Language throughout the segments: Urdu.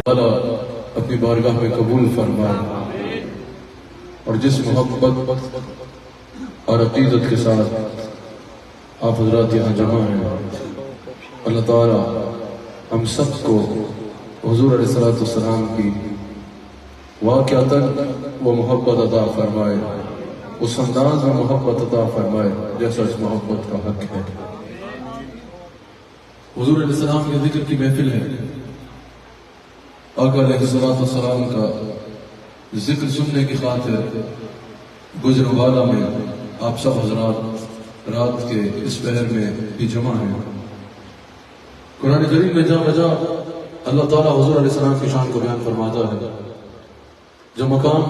تعالیٰ اپنی بارگاہ میں قبول فرمائے اور جس محبت اور عقیدت کے ساتھ آپ حضرات یہاں جمع ہیں، اللہ تعالیٰ ہم سب کو حضور علیہ السلام کی واقعتاً وہ محبت عطا فرمائے، اس انداز میں محبت عطا فرمائے جیسا اس محبت کا حق ہے۔ حضور علیہ السلام کے ذکر کی محفل ہے، آقا علیہ السلام کا ذکر سننے کی خاطر گجرانوالہ میں آپ سب حضرات رات کے اس پہر میں بھی جمع ہیں۔ قرآن کریم میں جا بجا اللہ تعالیٰ حضور علیہ السلام کی شان کو بیان فرماتا ہے۔ جو مقام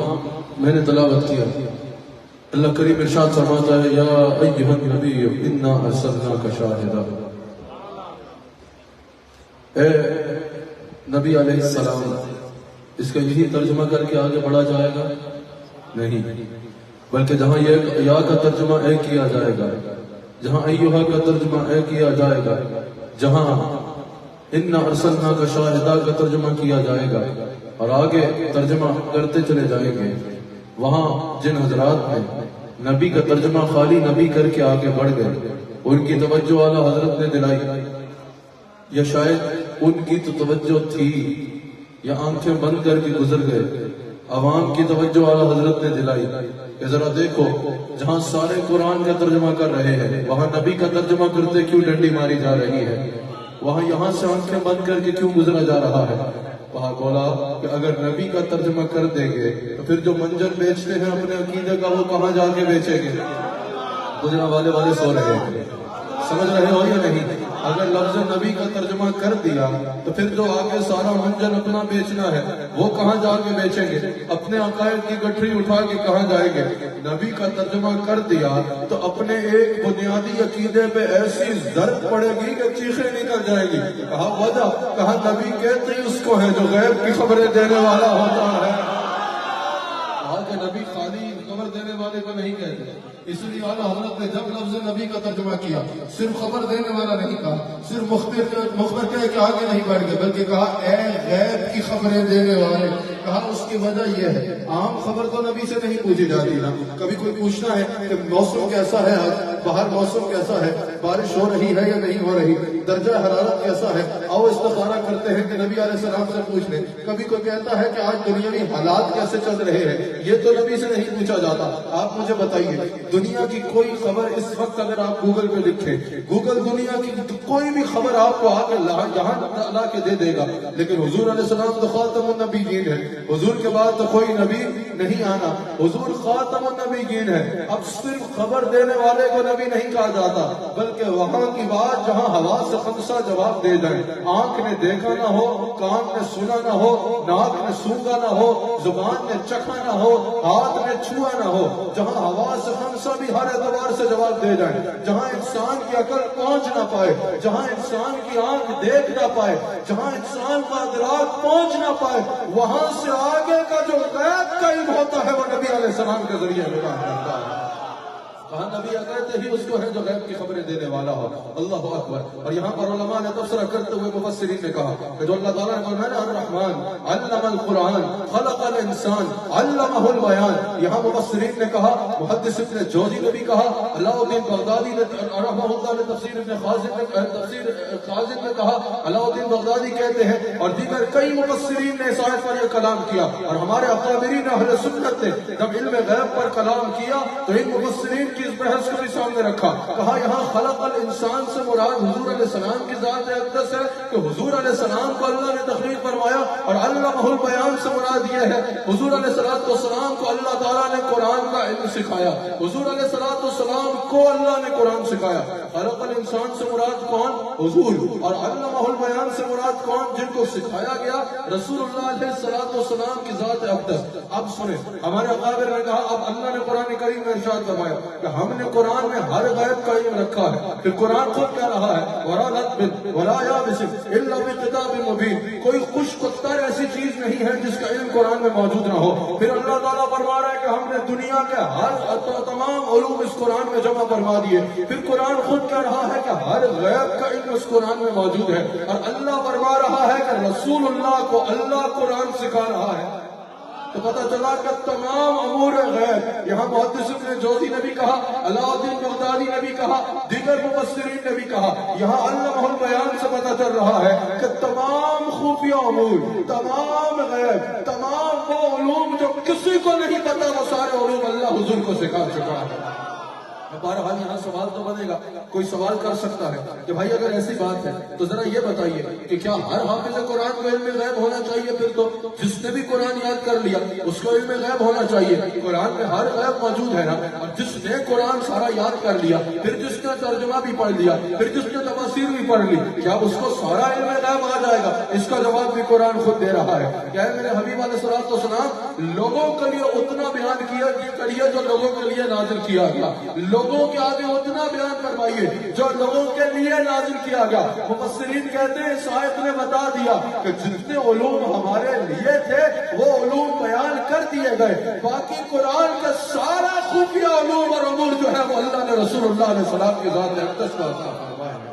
میں نے تلاوت کیا، اللہ کریم ارشاد فرماتا ہے، یا ایھا النبی انا ارسلناک شاہدا، اے نبی علیہ السلام۔ اس کا یہی ترجمہ کر کے آگے بڑھا جائے گا؟ نہیں، بلکہ جہاں یہ یا کا ترجمہ اے کیا جائے گا، جہاں ایھا کا ترجمہ اے کیا جائے گا، جہاں انا ارسلناک شاہدا کا ترجمہ کیا جائے گا، اور آگے ترجمہ کرتے چلے جائیں گے، وہاں جن حضرات نے نبی کا ترجمہ خالی نبی کر کے آگے بڑھ گئے، ان کی توجہ اعلیٰ حضرت نے دلائی، یا شاید ان کی تو توجہ تھی یا آنکھیں بند کر کے گزر گئے، عوام کی توجہ اعلیٰ حضرت نے دلائی کہ ذرا دیکھو، جہاں سارے قرآن کا ترجمہ کر رہے ہیں وہاں نبی کا ترجمہ کرتے کیوں ڈنڈی ماری جا رہی ہے، وہاں یہاں سے آنکھیں بند کر کے کیوں گزرا جا رہا ہے۔ وہاں بولا کہ اگر نبی کا ترجمہ کر دیں گے تو پھر جو منجر بیچتے ہیں اپنے عقیدے کا، وہ کہاں جا کے بیچیں گے؟ گجرانوالے والے سو رہے ہیں، سمجھ رہے ہو یا نہیں؟ اگر لفظ نبی کا ترجمہ کر دیا تو پھر جو آگے سارا منجر اپنا بیچنا ہے وہ کہاں جا کے بیچیں گے؟ اپنے عقائد کی گٹھری اٹھا کے کہاں جائیں گے؟ نبی کا ترجمہ کر دیا تو اپنے ایک بنیادی عقیدے پہ ایسی ضرب پڑے گی کہ چیخیں نکل جائیں گی۔ کہا وجہ، کہا نبی کہتے ہی اس کو ہے جو غیب کی خبریں دینے والا ہوتا ہے۔ کہا کہ نبی خالی خبر دینے والے کو نہیں کہتے، اس لیے اعلیٰ حضرت نے جب لفظ نبی کا ترجمہ کیا صرف خبر دینے والا نہیں کہا، صرف مخبر کہہ کے آگے نہیں بڑھ گئے، بلکہ کہا اے غیب کی خبریں دینے والے۔ کہا اس کی وجہ یہ ہے، عام خبر تو نبی سے نہیں پوچھی جاتی نا، کبھی کوئی پوچھنا ہے کہ موسم کیسا ہے، باہر موسم کیسا ہے، بارش ہو رہی ہے یا نہیں ہو رہی، درجہ حرارت کیسا ہے، آؤ استخارہ کرتے ہیں کہ نبی علیہ السلام سے پوچھ لیں۔ کبھی کوئی کہتا ہے کہ آج دنیاوی حالات کیسے چل رہے ہیں، یہ تو نبی سے نہیں پوچھا جاتا۔ آپ مجھے بتائیے، دنیا کی کوئی خبر اس وقت اگر آپ گوگل پہ لکھیں، گوگل دنیا کی کوئی بھی خبر آپ کو آ کے یہاں لا کے دے دے گا، لیکن حضور علیہ السلام تو خاتم النبیین ہے، حضور کے بعد تو کوئی نبی نہیں آنا، حضور خاتم النبیین ہے۔ اب صرف خبر دینے والے کو نبی نہیں کہا جاتا، بلکہ وہاں کی بات جہاں حواس خمسہ جواب دے جائیں، آنکھ نے دیکھا نہ ہو، کان نے سنا نہ ہو، ناک نے سونگا نہ ہو، زبان نے چکھا نہ ہو، ہاتھ نے چھوا نہ ہو، جہاں حواس خمسہ بھی ہر اعتبار سے جواب دے جائیں، جہاں انسان کی عقل پہنچ نہ پائے، جہاں انسان کی آنکھ دیکھ نہ پائے، جہاں انسان کا ادراک پہنچ نہ پائے، وہاں سے آگے کا جو غیب کا علم ہوتا ہے وہ نبی علیہ السلام کے ذریعے ملا کرتا ہے۔ کہا نبی کہتے ہی اس کو ہے جو غیب کی خبریں دینے والا ہو۔ اللہ اکبر۔ اور یہاں پر علماء نے تبصرہ کرتے ہوئے مفسرین نے کہا کہ جو اللہ تعالیٰ نے فرمایا الرحمن علم القرآن خلق الانسان علمہ البیان، یہاں مفسرین نے کہا، محدث ابن جوزی نے بھی کہا، علاء الدین بغدادی نے رحمہ اللہ نے تفسیر ابن خازن نے کہا، علاء الدین بغدادی کہتے ہیں، اور دیگر کئی مفسرین نے اس آیت پر یہ کلام کیا، اور ہمارے اکابرین اہل سنت نے جب علم غیب پر کلام کیا تو ان مفسرین کی اس بحث کو بھی سامنے رکھا، کہا یہاں خلق الانسان سے مراد حضور علیہ السلام کی ذات اقدس ہے کہ حضور علیہ السلام کو اللہ نے تخلیق فرمایا، اور علمہ البیان سے مراد یہ ہے حضور علیہ السلام کو اللہ تعالیٰ نے قرآن کا علم سکھایا، حضور علیہ السلام کو اللہ نے قرآن سکھایا۔ خلق الانسان سے مراد کون؟ حضور، اور علمہ البیان سے مراد کون؟ جن کو سکھایا گیا رسول اللہ علیہ السلام کی ذات اقدس۔ اب سنیں، ہمارے اکابر نے کہا اب اللہ نے قرآن کریم میں ارشاد فرمایا کہ ہم نے قرآن میں ہر غیب کا علم رکھا ہے، پھر قرآن خود کہہ رہا ہے وَلَا نَطْبٍ وَلَا يَابِسٍ إِلَّا بِكِتَابٍ مُبِينٍ، کوئی خشک و تر ایسی ایسی چیز نہیں ہے جس کا علم قرآن میں موجود نہ ہو۔ پھر اللہ تعالیٰ فرما رہا ہے کہ ہم نے دنیا کے تمام علوم اس قرآن میں جمع فرما دیے۔ پھر قرآن خود کہہ رہا ہے کہ ہر غیب کا علم اس قرآن میں موجود ہے، اور اللہ فرما رہا ہے کہ رسول اللہ کو اللہ قرآن سکھا رہا ہے۔ تو پتہ چلا کہ تمام امور غیب، یہاں محدث ابن جوزی نے بھی کہا، علاء الدین بغدادی نے بھی کہا، دیگر مفسرین نے بھی کہا، یہاں علمہ البیان سے پتہ چل رہا ہے کہ تمام خفیہ امور، تمام غیب، تمام وہ علوم جو کسی کو نہیں پتا، وہ سارے علوم اللہ حضور کو سکھا چکا ہے۔ بہرحال یہاں سوال تو بنے گا، کوئی سوال کر سکتا ہے کہ بھائی اگر ایسی بات ہے تو ذرا یہ بتائیے کہ کیا ہر حافظ قرآن کو علم غیب ہونا چاہیے؟ پھر تو جس نے بھی قرآن یاد کر لیا اس کو علم غیب ہونا چاہیے۔ قرآن میں ہر غیب موجود ہے نا، اور جس نے قرآن سارا یاد کر لیا، پھر جس نے ترجمہ بھی پڑھ لیا، پھر جس نے تفاسیر بھی پڑھ لی، کیا اس کو سارا علم غیب آ جائے گا؟ اس کا جواب بھی قرآن خود دے رہا ہے۔ کیا ہے میرے حبیب علیہ الصلوۃ والسلام، لوگوں کے لیے اتنا بیان کریے جو لوگوں کے لیے نازل کیا گیا، لوگوں کے آگے اتنا بیان فرمائیے جو لوگوں کے لیے نازل کیا گیا۔ مفسرین کہتے ہیں اس آیت نے بتا دیا کہ جتنے علوم ہمارے لیے تھے وہ علوم بیان کر دیے گئے، باقی قرآن کا سارا خفیہ علوم اور امور جو ہے وہ اللہ نے رسول اللہ علیہ السلام کی ذات اقدس کو عطا فرمایا۔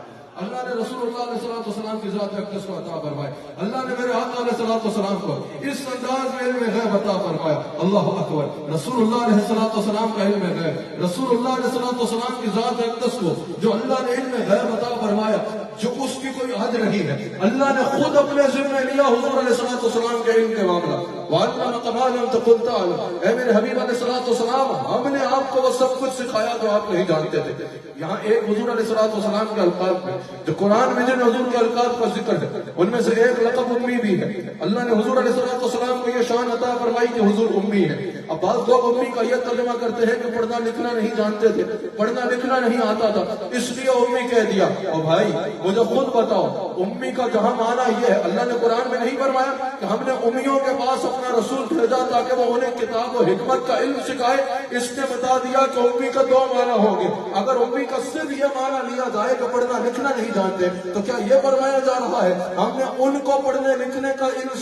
اللہ نے رسول اللہ علیہ السلام کی ذات اقدس کو عطا فرمایا۔ اللہ نے میرے آقا علیہ السلام کو اس انداز میں علم غیب عطا فرمایا۔ اللہ اکبر، رسول اللہ علیہ السلام کا علم غیب، رسول اللہ علیہ السلام کی ذات اقدس کو جو اللہ نے علم غیب عطا فرمایا، جو اس کی کوئی حد نہیں ہے، اللہ نے خود اپنے ذمہ لیا حضور علیہ السلام کے علم کے معاملہ۔ وَعَلَّمَكَ مَا لَمْ تَكُنْ تَعْلَمْ، اے میرے حبیب علیہ السلام، ہم نے آپ کو وہ سب کچھ سکھایا جو آپ نہیں جانتے تھے۔ یہاں ایک حضور علیہ السلام کے القاب میں جو قرآن میں جن حضور کے القاب کا ذکر ہے ان میں سے ایک لقب امی بھی ہے۔ اللہ نے حضور علیہ السلام کو یہ شان عطا فرمائی کہ حضور امی ہے۔ اب بعض لوگ امی کا یہ ترجمہ کرتے ہیں کہ پڑھنا لکھنا نہیں جانتے تھے، پڑھنا لکھنا نہیں آتا تھا، اس لیے امی کہہ دیا۔ اور بھائی مجھے خود بتاؤ، امی کا جہاں معنی یہ ہے، اللہ نے قرآن میں نہیں فرمایا کہ ہم نے امیوں کے پاس اپنا رسول بھیجا تاکہ وہ انہیں کتاب و حکمت کا علم سکھائے؟ اس نے بتا دیا کہ امی کا دو معنی ہوگے۔ اگر امی کا صرف یہ معنی لیا جائے کہ پڑھنا لکھنا نہیں جانتے، تو کیا یہ فرمایا جا رہا ہے ہم نے ان کو پڑھنے لکھنے کا علم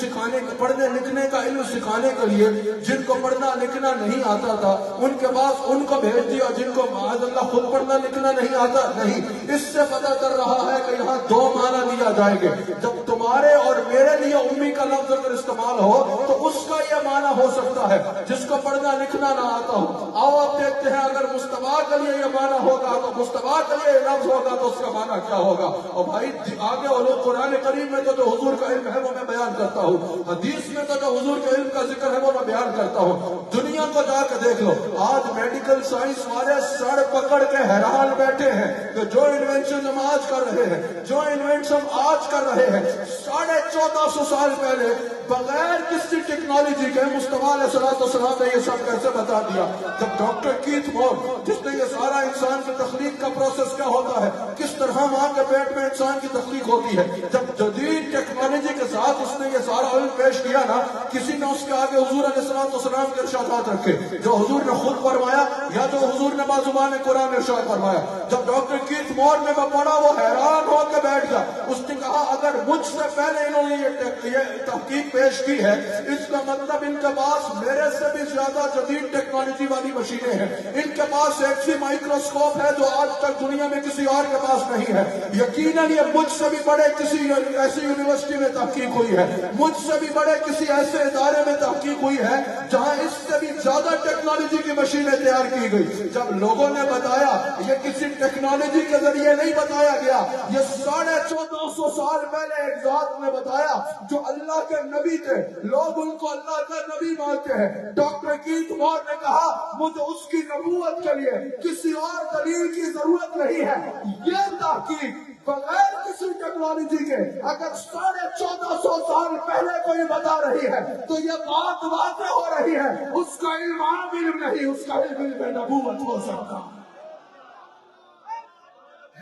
سکھانے کے لیے جن کو پڑھنا لکھنا نہیں آتا تھا ان کے پاس ان کو بھیج دیا جن کو معاذ اللہ خود پڑھنا لکھنا نہیں آتا؟ نہیں، اس سے پتہ چل رہا ہے کہ یہاں دو معنی لیا جائیں گے۔ جب تمہارے اور میرے لیے امی کا لفظ اگر استعمال ہو تو اس کا یہ معنی ہو سکتا ہے جس کو پڑھنا لکھنا نہ آتا ہو۔ آؤ آپ دیکھتے ہیں اگر مصطفیٰ کے لیے یہ معنی ہوگا تو مصطفیٰ کے لیے یہ لفظ ہوگا تو اس کا معنی کیا ہوگا؟ اور بھائی آگے قرآن کریم میں تو جو حضور کا علم ہے وہ میں بیان کرتا ہوں، حدیث میں تو جو حضور کے علم کا ذکر ہے وہ میں بیان کرتا ہوں۔ دنیا کو جا کے دیکھ لو، آج میڈیکل سائنس والے سڑ پکڑ کے حیران بیٹھے ہیں کہ جو انوینشن ہم آج کر رہے ہیں، جو انوینشن ہم آج کر رہے ہیں، 1450 سال پہلے بغیر کسی ٹیکنالوجی کے مصطفیٰ علیہ السلام نے یہ سب کیسے بتا دیا؟ جب ڈاکٹر کیتھ مور جس نے یہ سارا انسان کی تخلیق کا پروسیس کیا ہوتا ہے، کس طرح ماں کے پیٹ میں انسان کی تخلیق ہوتی ہے، جب جدید ٹیکنالوجی کے ساتھ اس نے یہ سارا علم پیش کیا نا، کسی نے اس کے آگے حضور علیہ السلام کے ارشادات رکھے جو حضور نے خود فرمایا یا جو حضور نے بازبان قرآن ارشاد فرمایا۔ جب ڈاکٹر کیتھ مور نے وہ پڑھا وہ حیران ہو کے بیٹھ گیا۔ اس نے کہا اگر مجھ سے پہلے انہوں نے یہ تحقیق پیش کی ہے، اس کا مطلب ان کے پاس میرے سے بھی زیادہ جدید ٹیکنالوجی والی مشینیں ہیں، ان کے پاس ایسی مائکروسکوپ ہے جو آج تک دنیا میں کسی اور کے پاس نہیں ہے۔ یقیناً یہ مجھ سے بھی بڑے کسی ایسی یونیورسٹی میں تحقیق ہوئی ہے، مجھ سے بھی بڑے کسی ایسے ادارے میں تحقیق ہوئی ہے جہاں اس سے بھی زیادہ ٹیکنالوجی کی مشینیں تیار کی گئی۔ جب لوگوں نے بتایا یہ کسی ٹیکنالوجی کے ذریعے نہیں بتایا گیا، یہ 1450 سال پہلے ایک ذات نے بتایا جو اللہ کے نبی تھے، لوگ ان کو اللہ کا نبی مانتے ہیں۔ ڈاکٹر کیتھ مور نے کہا مجھے اس کی نبوت کے لیے کسی اور دلیل کی ضرورت نہیں ہے، یہ تحقیق بغیر کسی ٹیکنالوجی کے اگر 1450 سال پہلے کوئی بتا رہی ہے تو یہ بات واضح ہو رہی ہے اس کا علم عام علم نہیں، اس کا علم نبوت ہو سکتا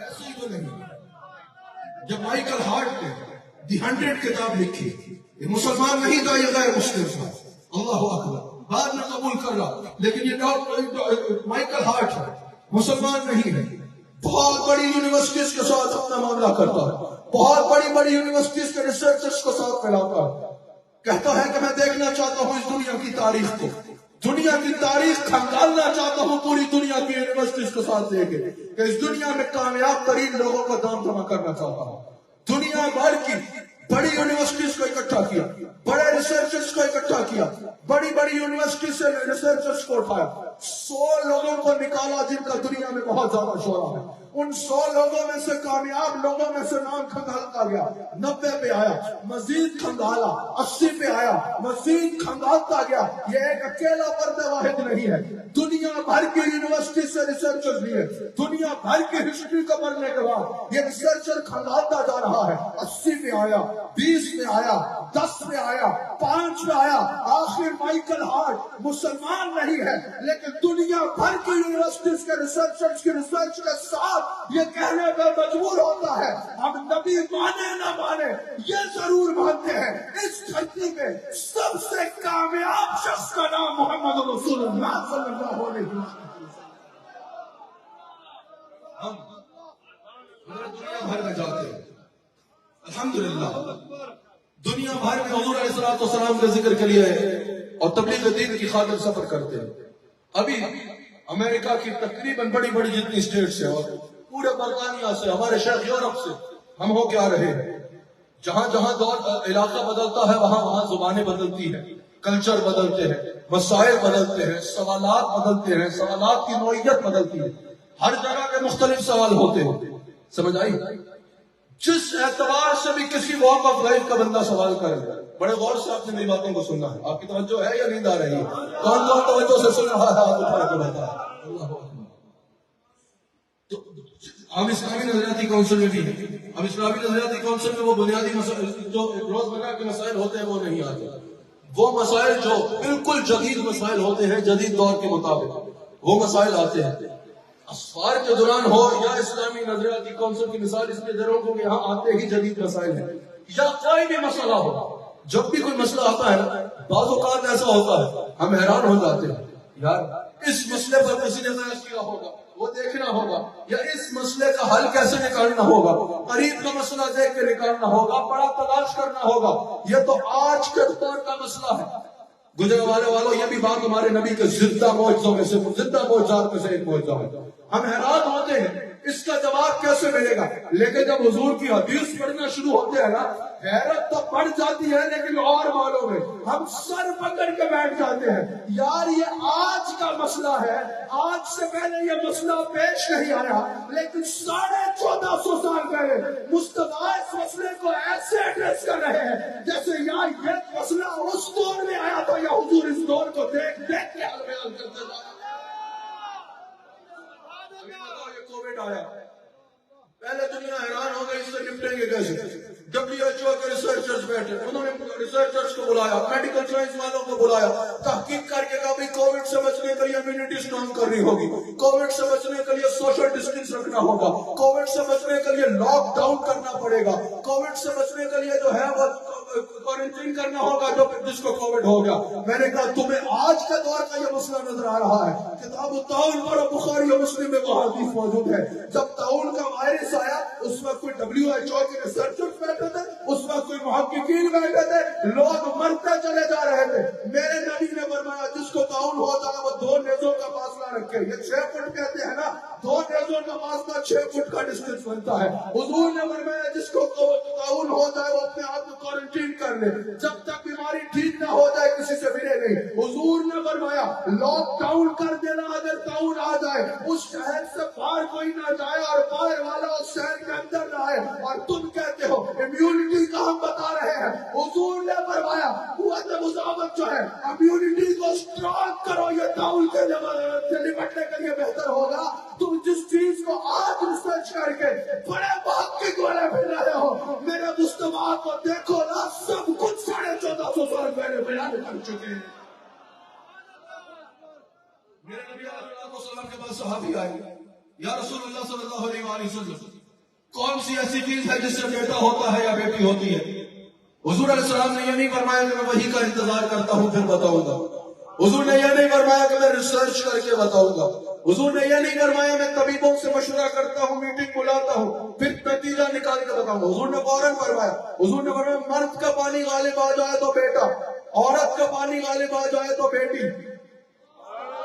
ایسی تو نہیں۔ جب مائیکل ہارٹ نے دی 100 کتاب لکھی، یہ مسلمان نہیں تھا، یہ غیر مسلم تھا، اللہ اکبر، بعد میں قبول کر رہا، لیکن یہ مائیکل ہارٹ ہے، مسلمان نہیں ہے، بہت بڑی یونیورسٹیز کے ساتھ اپنا معاملہ کرتا ہے، بہت بڑی بڑی یونیورسٹیز کے ریسرچرز کو ساتھ پھیلاتا ہے، کہتا ہے کہ میں دیکھنا چاہتا ہوں اس دنیا کی تاریخ کو، دنیا کی تاریخ کھنگالنا چاہتا ہوں پوری دنیا کی یونیورسٹیز کو ساتھ لے کے، کہ اس دنیا میں کامیاب ترین لوگوں کو دام جمع کرنا چاہتا ہوں۔ دنیا بھر کی بڑی یونیورسٹیز کو اکٹھا کیا، بڑے ریسرچرز کو اکٹھا کیا، بڑی بڑی یونیورسٹی سے ریسرچرز کو اٹھایا، 100 لوگوں کو نکالا جن کا دنیا میں بہت زیادہ شعرا ہے۔ ان 100 لوگوں میں سے کامیاب لوگوں میں سے نام کھنگالتا گیا، 90 پہ آیا، مزید کھنگالا، 80 پہ آیا، مزید کھنگالتا گیا۔ یہ ایک اکیلا فرد واحد نہیں ہے، دنیا بھر کی یونیورسٹی سے ریسرچر لیے، دنیا بھر کی ہسٹری کو پڑھنے کے بعد یہ ریسرچر کھنگالتا جا رہا ہے۔ 80 پہ آیا، 20 پہ آیا، 10 پہ آیا، 5 پہ آیا، آخر مائیکل ہارٹ مسلمان نہیں ہے لیکن دنیا بھر کی یونیورسٹیز کے ریسرچرز کی ریسرچ کے ساتھ یہ کہنے پہ مجبور ہوتا ہے ہم نبی مانے نہ مانے یہ ضرور مانتے ہیں اس دھرتی میں سب سے کامیاب شخص کا نام محمد رسول اللہ صلی اللہ علیہ وسلم۔ ہم دنیا بھر میں جاتے ہیں، الحمدللہ دنیا بھر میں حضور علیہ السلام کے ذکر کے لیے اور تبلیغ دین کی خاطر سفر کرتے ہیں۔ ابھی امریکہ کی تقریباً بڑی بڑی جتنی اسٹیٹس ہیں اور پورے برطانیہ سے ہمارے شیخ یورپ سے ہم ہو کے آ رہے ہیں، جہاں جہاں دور علاقہ بدلتا ہے وہاں وہاں زبانیں بدلتی ہیں، کلچر بدلتے ہیں، مسائل بدلتے ہیں، سوالات بدلتے ہیں، سوالات کی نوعیت بدلتی ہے، ہر جگہ کے مختلف سوال ہوتے ہیں، سمجھ آئی؟ جس اعتبار سے بھی کسی واک آف لائف کا بندہ سوال کرے، بڑے غور سے آپ نے میری باتوں کو سننا ہے۔ آپ کی توجہ ہے یا نیند آ رہی ہے؟ کون کون توجہ سے سن رہا ہے ہاتھ اٹھا کے بتا۔ ہم اسلامی نظریاتی کونسل میں بھی ہیں، ہم اسلامی نظریاتی کونسل میں وہ بنیادی مسائل جو روزمرہ کے مسائل ہوتے ہیں وہ نہیں آتے، وہ مسائل جو بالکل جدید مسائل ہوتے ہیں جدید دور کے مطابق وہ مسائل آتے ہیں۔ اسفار کے دوران ہو یا اسلامی نظریاتی کونسل کی مثال اس لیے دے رہا ہوں کہ یہاں آتے ہی جدید مسائل ہیں، یا کوئی بھی مسئلہ ہو، جب بھی کوئی مسئلہ آتا ہے نا بعض اوقات ایسا ہوتا ہے ہم حیران ہو جاتے ہیں، یار اس مسئلے پر کسی نے بحث کیا ہوگا، وہ دیکھنا ہوگا، یا اس مسئلے کا حل کیسے نکالنا ہوگا، قریب کا مسئلہ دیکھ کے نکالنا ہوگا، بڑا تلاش کرنا ہوگا۔ یہ تو آج کے دور کا مسئلہ ہے۔ گزرے والوں یہ بھی بات ہمارے نبی کے زندہ معجزوں میں سے، زندہ معجزات میں سے ایک معجزہ ہے۔ ہم حیران ہوتے ہیں اس کا جواب کیسے ملے گا، لیکن جب حضور کی حدیث پڑھنا شروع ہوتے ہیں نا حیرت تو پڑ جاتی ہے، لیکن اور مالوں میں ہم سر پکڑ کے بیٹھ جاتے ہیں، یار یہ آج کا مسئلہ ہے، آج سے پہلے یہ مسئلہ پیش نہیں آیا، لیکن 1450 سال پہلے مصطفیٰ اس مسئلے کو ایسے ایڈریس کر رہے ہیں جیسے یار یہ مسئلہ اس دور میں آیا تھا، یا حضور اس دور کو دیکھ دیکھ کے حل بیان کرتے جا رہے ہیں۔ کووڈ آیا، پہلے دنیا حیران ہو گئی اس سے نپٹیں گے کیسے۔ WHO کے ریسرچرز بیٹھے، انہوں نے ریسرچرز کو بلایا، میڈیکل سائنس والوں کو بلایا، تحقیق کر کے کہا بھی کووڈ سے بچنے کے لیے امیونٹی اسٹرانگ کرنی ہوگی، کووڈ سے بچنے کے لیے سوشل ڈسٹینس رکھنا ہوگا، کووڈ سے بچنے کے لیے لاک ڈاؤن کرنا پڑے گا، کووڈ سے بچنے کے لیے جو ہے وہ کوارنٹائن کرنا ہوگا جس کو کووڈ ہو گیا۔ میں نے کہا تمہیں آج کے دور کا یہ مسئلہ نظر آ رہا ہے، کتاب الطاعون پڑھو، بخاری اور مسلم میں وہ حدیث موجود ہے۔ جب طاعون کا وائرس آیا اس وقت کوئی WHO کے ریسرچرز بیٹھے تھے، اس وقت کوئی محققین بیٹھے تھے، لوگ مرتے چلے جا رہے تھے۔ میرے نبی نے فرمایا جس کو طاعون ہوتا ہے وہ 2 نیزوں کا فاصلہ رکھے، یہ 6 فٹ کہتے ہیں نا، 2 نیزوں کا فاصلہ 6 فٹ کا ڈسٹینس بنتا ہے۔ حضور نے فرمایا جس کو طاعون ہو جائے وہ اپنے آپ کو کوارنٹائن کر لے، جب تک بیماری ٹھیک نہ ہو جائے کسی سے ملے نہیں۔ حضور نے فرمایا لاک ڈاؤن کر دینا، اگر طاعون آ جائے اس شہر سے باہر کوئی نہ جائے اور باہر والا اس شہر کے اندر نہ آئے، اور تم کہتے ہو امیونٹی کا ہم بتا رہے ہیں۔ حضور نے فرمایا قوت مضاعفت جو ہے امیونٹی کو اسٹرانگ کرو، یہ طاعون سے نمٹنے کے لیے بہتر ہوگا۔ تم جس چیز کو آج ریسرچ کر کے بڑے محقق والے پھر رہے ہو، میرے مصطفیٰ کو دیکھو نا، سب کچھ 1450 سال پہلے بیان کر چکے ہیں۔ میرے نبی علیہ الصلوۃ والسلام کے پاس صحابی آئے، یا رسول اللہ صلی اللہ علیہ وآلہ وسلم کون سی ایسی چیز ہے جس سے بیٹا ہوتا ہے یا بیٹی ہوتی ہے؟ حضور علیہ السلام نے یہ نہیں فرمایا کہ میں وحی کا انتظار کرتا ہوں پھر بتاؤں گا، حضور نے یہ نہیں فرمایا کہ میں ریسرچ کر کے بتاؤں گا. حضور نے یہ نہیں فرمایا میں طبیبوں سے مشورہ کرتا ہوں، میٹنگ بلاتا ہوں، پھر نتیجہ نکال کے بتاؤں گا. حضور نے فوراً فرمایا، حضور نے فرمایا مرد کا پانی غالب آ جائے تو بیٹا، عورت کا پانی غالب آ جائے تو بیٹی.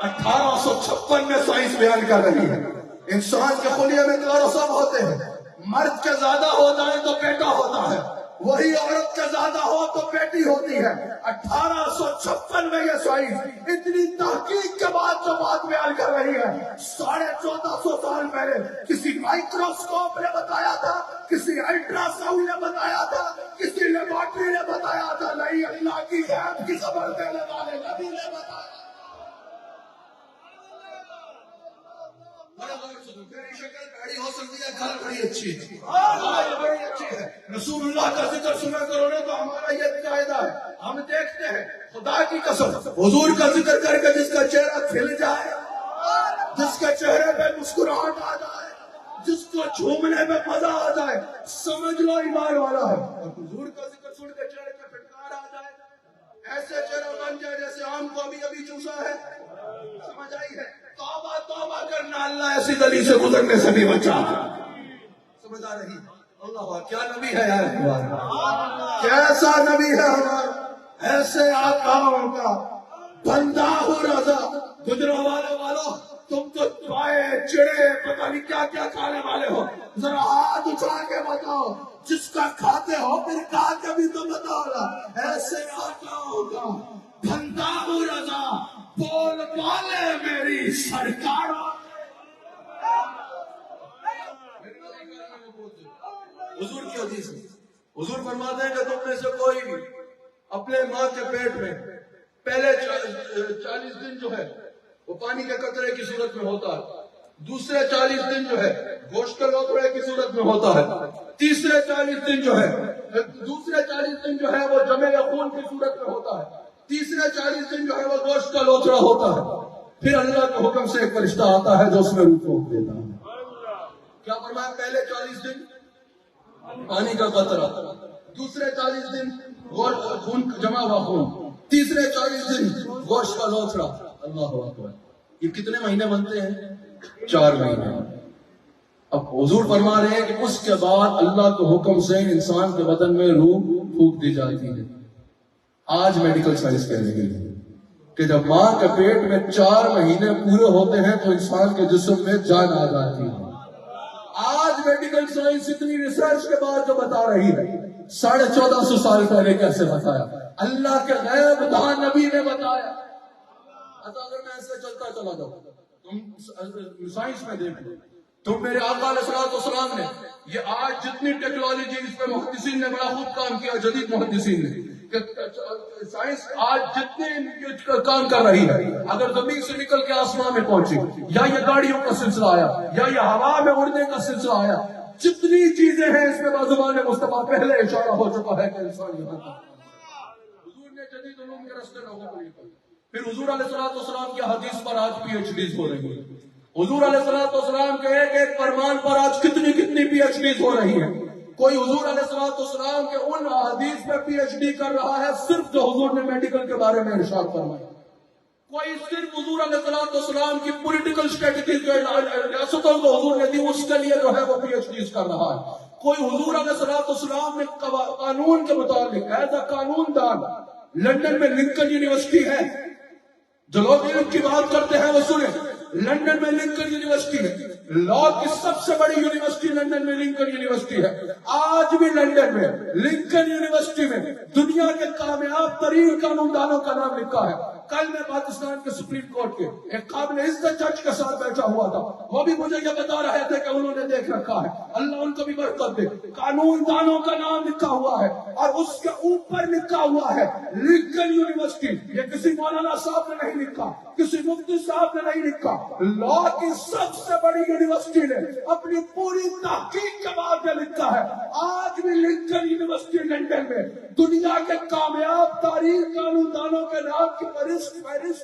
1856 میں سائنس بیان کر رہی ہے انسان کے خلیے میں کلوروسوم ہوتے ہیں، مرد کے زیادہ ہوتا ہے تو بیٹا ہوتا ہے، وہی عورت کا زیادہ ہو تو بیٹی ہوتی ہے. 1856 میں یہ سائنس اتنی تحقیق کے بعد جو بات بیان کر رہی ہے، 1450 سال پہلے کسی مائکروسکوپ نے بتایا تھا، کسی الٹرا ساؤنڈ نے بتایا تھا، کسی لیبارٹری نے بتایا تھا نہیں، اللہ کی غیب کی خبر دینے والے نبی نے بتایا. میری شکل بڑی ہو سکتی ہے، گھر بڑی اچھی ہے. رسول اللہ کا ذکر سنا کرو نا تو ہمارا یہ قاعدہ ہے. ہم دیکھتے ہیں خدا کی قسم حضور کا ذکر کر کے جس کا چہرہ کھل جائے، جس کے چہرے پہ مسکراہٹ آ جائے، جس کو جھومنے میں مزہ آ جائے، سمجھ لو ایمان والا ہے. اور حضور کا ذکر سن کے چہرے پہ پھٹکار آ جائے، ایسے چہرہ بن جائے جیسے آم کو ابھی چوسا ہے. سمجھ آئی ہے؟ توبہ توبہ کرنا، اللہ ایسی گلی سے گزرنے سے بھی بچا. سمجھ آ رہی؟ اللہ کیا نبی ہے یار، کیسا نبی ہے ہمارا، ایسے آقاؤں کا بندہ ہو رضا. گجرا والوں تم تو چائے چڑے پتہ نہیں کیا کیا کھانے والے ہو، ذرا ہاتھ اٹھا کے بتاؤ جس کا کھاتے ہو پھر کھا کے بھی تو بتاؤ نا. ایسے آقاؤں کا بندہ ہو رضا، بول والے میری سرکار. حضور کی حدیث ہے، حضور فرماتے ہیں کہ تم میں سے کوئی بھی اپنے ماں کے پیٹ میں پہلے 40 دن جو ہے وہ پانی کے قطرے کی صورت میں ہوتا ہے، دوسرے 40 دن جو ہے گوشت کے لوتھڑے کی صورت میں ہوتا ہے، تیسرے 40 دن جو ہے دوسرے 40 دن جو ہے وہ جمے خون کی صورت میں ہوتا ہے، تیسرے 40 دن جو ہے وہ گوشت کا لوتھڑا ہوتا ہے. پھر اللہ کے حکم سے ایک فرشتہ آتا ہے جو اس میں روح پھونک دیتا ہے. کیا فرمایا؟ پہلے 40 دن پانی کا قطرہ، دوسرے 40 دن خون جمع ہوا خون، تیسرے 40 دن گوشت کا لوتھڑا. اللہ اکبر. یہ کتنے مہینے بنتے ہیں؟ 4 مہینے. اب حضور فرما رہے ہیں کہ اس کے بعد اللہ کے حکم سے انسان کے بدن میں روح پھونک دی جاتی ہے. آج میڈیکل سائنس کہنے کے لیے کہ جب ماں کے پیٹ میں 4 مہینے پورے ہوتے ہیں تو انسان کے جسم میں جان آ جاتی ہے. آج میڈیکل سائنس اتنی ریسرچ کے بعد جو بتا رہی ہے، 1450 سال پہلے کیسے بتایا؟ اللہ کے غیب دان نبی نے بتایا. اگر میں ایسے چلتا چلا جاؤں، تم سائنس میں دیکھ لو، تم میرے آقا علیہ الصلوۃ والسلام نے یہ آج جتنی ٹیکنالوجی اس پہ محدثین نے بڑا خوب کام کیا، جدید محدثین نے، سائنس آج جتنے کام کر رہی ہے، اگر زمین سے نکل کے آسمان میں پہنچی، یا یہ گاڑیوں کا سلسلہ آیا، یا یہ ہوا میں اڑنے کا سلسلہ آیا، جتنی چیزیں ہیں اس میں زبان مصطفیٰ پہلے اشارہ ہو چکا ہے کہ انسان یہاں تھا. حضور نے جدید علوم کے راستے لوگوں کو لکھا. پھر حضور علیہ الصلوۃ والسلام کی حدیث پر آج پی ایچ ڈیز ہو رہی ہے. حضور علیہ الصلوۃ والسلام کے ایک ایک فرمان پر آج کتنی پی ایچ ڈیز ہو رہی ہیں. کوئی حضور علیہ الصلوۃ والسلام کے ان حدیث پہ پی ایچ ڈی کر رہا ہے صرف جو حضور نے میڈیکل کے بارے میں ارشاد فرمایا. کوئی صرف حضور علیہ الصلوۃ والسلام کی پولیٹیکل اسٹریٹجی جو ریاستوں کو حضور نے دی اس کے لیے جو ہے وہ پی ایچ ڈیز کر رہا ہے. کوئی حضور علیہ الصلوۃ والسلام نے قانون کے متعلق ایز اے قانون دان، لندن میں لنکن یونیورسٹی ہے، جو لوگ علم کی بات کرتے ہیں وہ سنیں، لندن میں لنکن یونیورسٹی ہے، لا کی سب سے بڑی یونیورسٹی لندن میں لنکن یونیورسٹی ہے. آج بھی لندن میں لنکن یونیورسٹی میں دنیا کے کامیاب ترین قانون دانوں کا نام لکھا ہے. کل میں پاکستان کے سپریم کورٹ کے ایک قابل عزت جج کے ساتھ بیٹھا ہوا تھا، وہ بھی مجھے یہ بتا رہے تھے کہ انہوں نے دیکھ رکھا ہے، اللہ ان کو بھی برکت دے، قانون دانوں کا نام لکھا ہوا ہے اور اس کے اوپر لکھا ہوا ہے لنکن یونیورسٹی. یہ کسی مولانا صاحب نے نہیں لکھا، کسی مفتی صاحب نے نہیں لکھا، لا کی سب سے بڑی یونیورسٹی نے اپنی پوری تحقیق کے بعد یہ لکھا ہے. آج بھی لنکن یونیورسٹی لندن میں دنیا کے کامیاب تاریخ قانون دانوں کے نام کی فہرست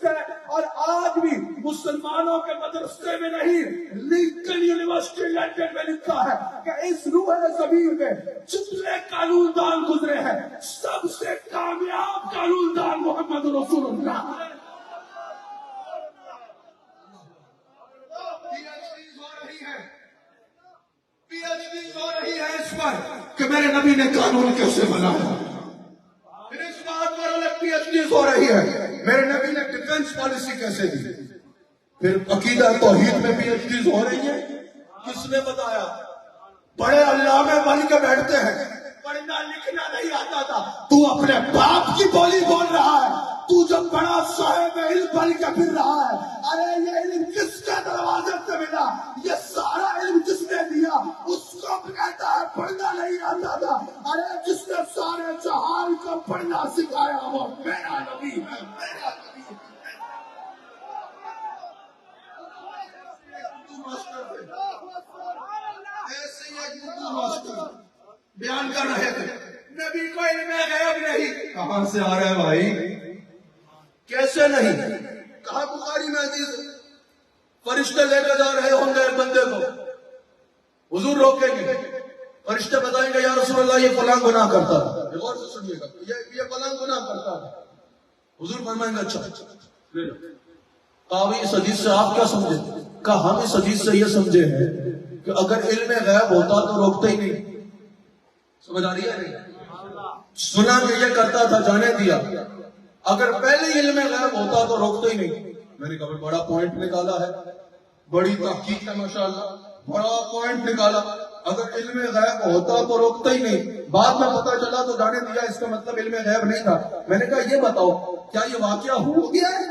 ہے. اور آج بھی مسلمانوں کے مدرسے میں نہیں، لنکن یونیورسٹی لندن میں لکھا ہے کہ اس روح زمین میں جتنے قانون دان گزرے ہیں سب سے کامیاب قانون دان محمد رسول اللہ. قانون کیسے بنایا. پھر اس بات پر الگ پی ایچ ڈیز ہو رہی ہے میرے نبی نے ڈیفنس پالیسی کیسے دی. پھر عقیدہ توحید میں پی ایچ ڈیز ہو رہی ہیں. کس نے بتایا؟ بڑے علامے بن کے بیٹھتے ہیں، پڑھنا لکھنا نہیں آتا تھا. تو اپنے باپ کی بولی بول رہا ہے. تو جو بڑا صاحب علم بن کے پھر رہا ہے، ارے یہ علم کس کے دروازے سے ملا؟ یہ سارا علم جس نے دیا اس کو کہتا ہے پڑھنا نہیں آتا تھا. ارے جس نے سارے جہان کو پڑھنا سکھایا وہ میرا نبی ہے، میرا نبی ہے. ایسے ہی اردو ماسٹر بیان کر رہے تھے نبی کو علم غیب نہیں. کہاں سے آ رہا ہے بھائی؟ کیسے نہیں؟ کہا بخاری میں حدیث فرشتے لے کے جا رہے ہوں گے ایک بندے کو، حضور روکیں گے، فرشتے بتائیں گے یا رسول اللہ یہ فلاں گناہ کرتا تھا. غور سے سنیے گا، یہ فلاں گناہ کرتا تھا. حضور فرمائیں گے اچھا. کہا اس حدیث سے آپ کیا سمجھے؟ کہا ہم اس حدیث سے یہ سمجھے ہیں کہ اگر علم غیب ہوتا تو روکتے ہی نہیں. سمجھ آ رہی ہے؟ سنا کہ یہ کرتا تھا، جانے دیا. اگر پہلے علم غیب ہوتا تو روکتے ہی نہیں. میں نے کہا بڑا پوائنٹ نکالا ہے، بڑی تحقیق ہے ماشاءاللہ، بڑا پوائنٹ نکالا. اگر علم غیب ہوتا تو روکتا ہی نہیں. بعد میں پتا چلا تو جانے دیا، اس کا مطلب علم غیب نہیں تھا. میں نے کہا یہ بتاؤ کیا یہ واقعہ ہو گیا ہے؟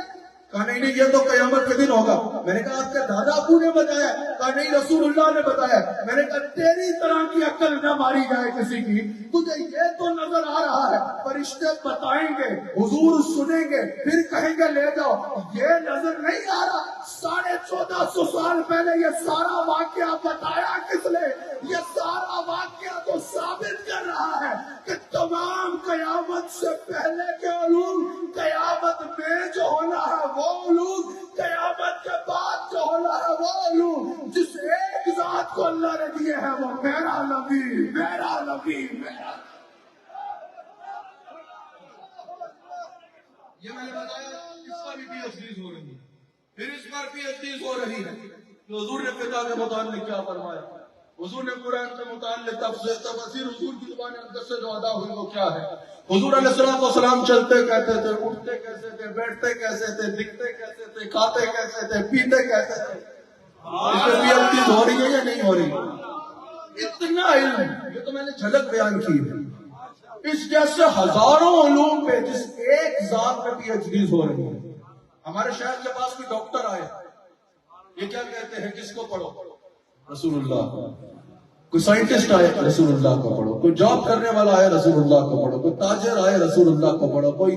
کہا نہیں یہ تو قیامت کے دن ہوگا. میں نے کہا آپ کے دادا ابو نے بتایا؟ کہا نہیں رسول اللہ نے بتایا. میں نے کہا تیری طرح کی عقل نہ ماری جائے کسی کی. تجھے یہ تو نظر آ رہا ہے فرشتے بتائیں گے، حضور سنیں گے، پھر کہیں گے لے جاؤ. یہ نظر نہیں آ رہا 1450 سال پہلے یہ سارا واقعہ بتایا کس نے؟ یہ سارا واقعہ تو ثابت کر رہا ہے کہ تمام قیامت سے پہلے کے علوم قیامت میں جو ہونا ہے وہ علوم، قیامت کے بعد جو ہونا ہے وہ علوم. جس ایک ذات کو اللہ نے دیے ہیں وہ میرا نبی، میرا نبی، میرا. یہ میں نے بتایا اس پر بھی پی ایچ ڈیز ہو رہی ہے. پھر اس پر پی ایچ ڈیز ہو رہی ہے کہ حضور نے فقہ کے متعلق کیا فرمایا، حضور نے قرآن کے متعلق تفسیر حضور کی زبان اقدس سے جو ادا ہوئی وہ کیا ہے. حضور علیہ الصلوۃ والسلام چلتے کیسے تھے، اٹھتے کیسے تھے، بیٹھتے کیسے تھے، دکھتے کیسے تھے، کھاتے کیسے تھے، پیتے کیسے تھے. اس پہ پی ایچ ڈیز ہو رہی ہے یا نہیں ہو رہی؟ اتنا علم، یہ تو میں نے جھلک بیان کی ہے. اس جیسے ہزاروں علوم پہ جس ایک ذات پہ پی ایچ ڈیز ہو رہی ہے. ہمارے شہر کے پاس کوئی ڈاکٹر آئے، یہ کیا کہتے ہیں کس کو پڑھو؟ رسول اللہ. کوئی سائنٹسٹ آئے رسول اللہ کو پڑھو. کوئی جاب کرنے والا آئے رسول اللہ کو پڑھو. کوئی تاجر آئے رسول اللہ کو پڑھو. کوئی